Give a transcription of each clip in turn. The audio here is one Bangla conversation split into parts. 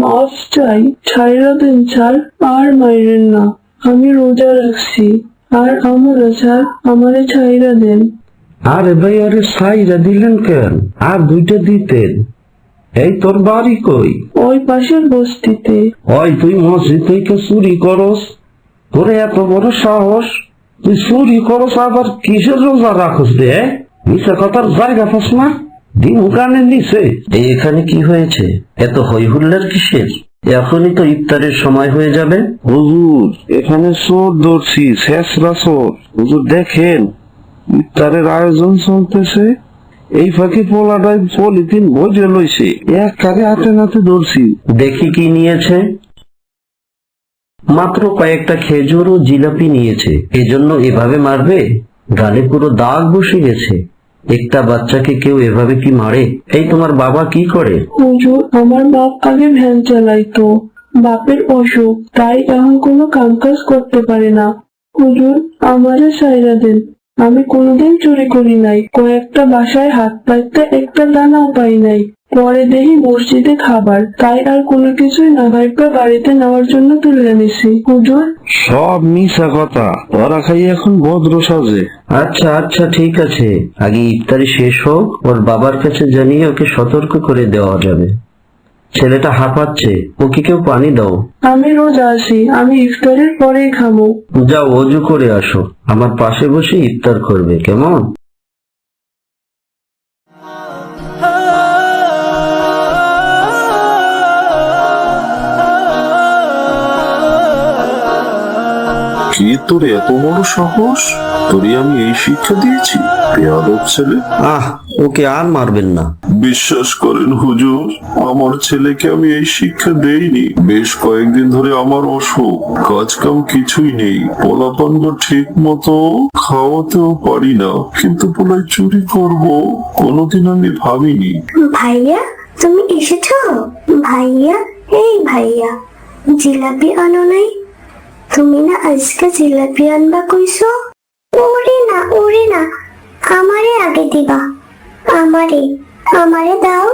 মাফ চাই, ছাইরা দেন স্যার, আর মাইরেন না। আমি রোজা রাখছি, আর আমরা স্যার, আমারে ছাইরা দেন। আরে ভাই, আরে ছাইরা দিলেন কেন? আর দুইটা দিতেন। এই তোর বাড়ি কই? ওই পাশের বস্তিতে। ওই তুই মসজিদ থেকে চুরি করস? তোরে এত বড় সাহস? তুই চুরি করস আবার কিসের রোজা রাখস রে? মিশা কথার জায়গা পাস না? দিন কানে নিছে। এখানে কি হয়েছে? এত হই হুল্লার কিসের? এখনই তো ইফতারের সময় হয়ে যাবে। হুজুর, এখানে চোর ধরছি, শেষরা চোর। হুজুর দেখেন, ইফতারের আয়োজন চলতেছে। এই ফাঁকে পোলাটাই পলিথিন ভরে লইছে, এক কারে হাতে নাতে ধরছি। দেখি কি নিয়েছে। মাত্র কয়েকটা খেজুর ও জিলাপি নিয়েছে, এজন্য এভাবে মারবে? গালে পুরো দাগ বসে গেছে। একটা বাচ্চাকে কেউ এভাবে কি মারে? এই তোমার বাবা কি করে? হুজুর, আমার বাপ আগে ভ্যান চালাইতো। বাপের অসুখ, তাই এখন কোনো কামকাজ করতে পারে না। হুজুর, আমারে ছাইরা দেন। আমি কোনোদিন চুরি করি নাই। কয়েকটা বাসায় হাত পাইতে একটা দানাও পাই নাই। পরে দেখি মসজিদে খাবার, তাই আর কোনো কিছুই না ভাইপা বাড়িতে নেওয়ার জন্য তুলে নিছি। হুজুর, সব মিশা কথা। ওরা খাই এখন ভদ্র সাজে। আচ্ছা আচ্ছা, ঠিক আছে, আগে ইফতারি শেষ হোক, ওর বাবার কাছে জানিয়ে ওকে সতর্ক করে দেওয়া যাবে। ছেলেটা হাঁপাচ্ছে, ওকে কেউ পানি দাও। আমি রোজ আসি, আমি ইফতারের পরেই খাবো। যাও অজু করে আসো, আমার পাশে বসে ইফতার করবে, কেমন? কি তোর এত বড় সাহস? তোরে আমি এই শিক্ষা দিয়েছি, বেয়াদব ছেলে। ওকে আর মারবেন না। বিশ্বাস করেন হুজুর, আমার ছেলেকে আমি এই শিক্ষা দেইনি। বেশ কয়েকদিন ধরে আমার অসুখ, কাজ কাম কিছুই নেই। পোলাপানগ ঠিক মতো খাওয়াতেও পারি না, কিন্তু পোলায় চুরি করব কোনোদিন আমি ভাবিনি। ভাইয়া, তুমি এসেছো? ভাইয়া, এই ভাইয়া, জিলাপি আনো নাই? তুমি না আজকে জিলাপি আনবা কইছো? ওরে না, আমারে আগে দিবা। আমারে দাও।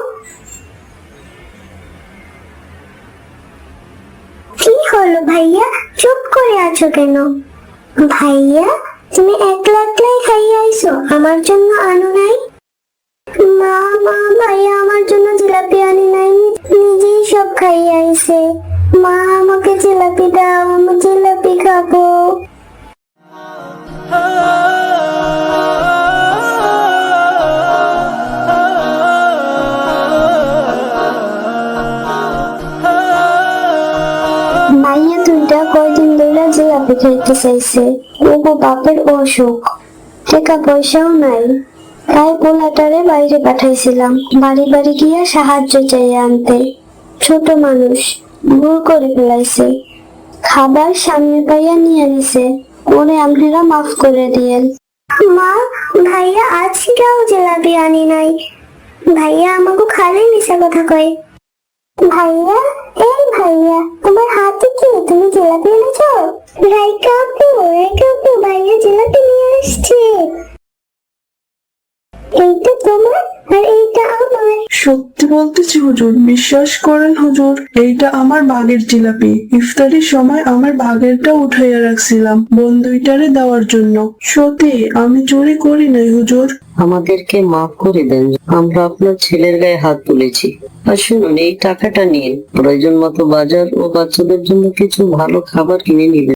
কি হলো ভাইয়া, চুপ করে আছো কেন? ভাইয়া, তুমি একলা একলাই খাইয়ে আইছো, আমার জন্য আনো নাই? মা, ভাইয়া আমার জন্য জিলাপি আনি নাই, নিজেই সব খাইয়ে আইছে। মা, আমাকে জিলাপি দাও, আমি জিলাপি খাবো। মাইয়া দুইটা কয়দিন ধরে জিলাপি খাইতে চাইছে। ওগো বাপের অসুখ, টাকা পয়সাও নাই, তাই পোলাটারে বাইরে পাঠাইছিলাম বাড়ি বাড়ি গিয়া সাহায্য চাইয়া আনতে। ছোট মানুষ, ভুল করে ফেলাইছে। খাবার সামনে পাইয়া নিয়ে নিছে, ওরে আপনারা মাফ করে দিয়েন। মা, ভাইয়া আজকেও জিলাপি আনি নাই। ভাইয়া আমাকে খালি মিশা কথা কয়। ভাইয়া, এই ভাইয়া, তোমার হাতে কি? তুমি জিলাপি এনেছো? রাইকা আপু, ভাইয়া জিলাপি নিয়ে আসছে। এইটা তোমার আর এইটা আমার। সত্যি বলতেছি হুজুর, বিশ্বাস করেন হুজুর, এইটা আমার ভাগের জিলাপি। ইফতারির সময় আমার ভাগেরটা উঠাইয়া রাখছিলাম বোন দুইটারে দেওয়ার জন্য। সত্যি আমি চুরি করি নাই হুজুর। আমাদেরকে মাফ করে দেন, আমরা আপনার ছেলের গায়ে হাত তুলেছি। আর শুনুন, এই টাকাটা নিন, প্রয়োজন মতো বাজার ও বাচ্চাদের জন্য কিছু ভালো খাবার কিনে নিবেন।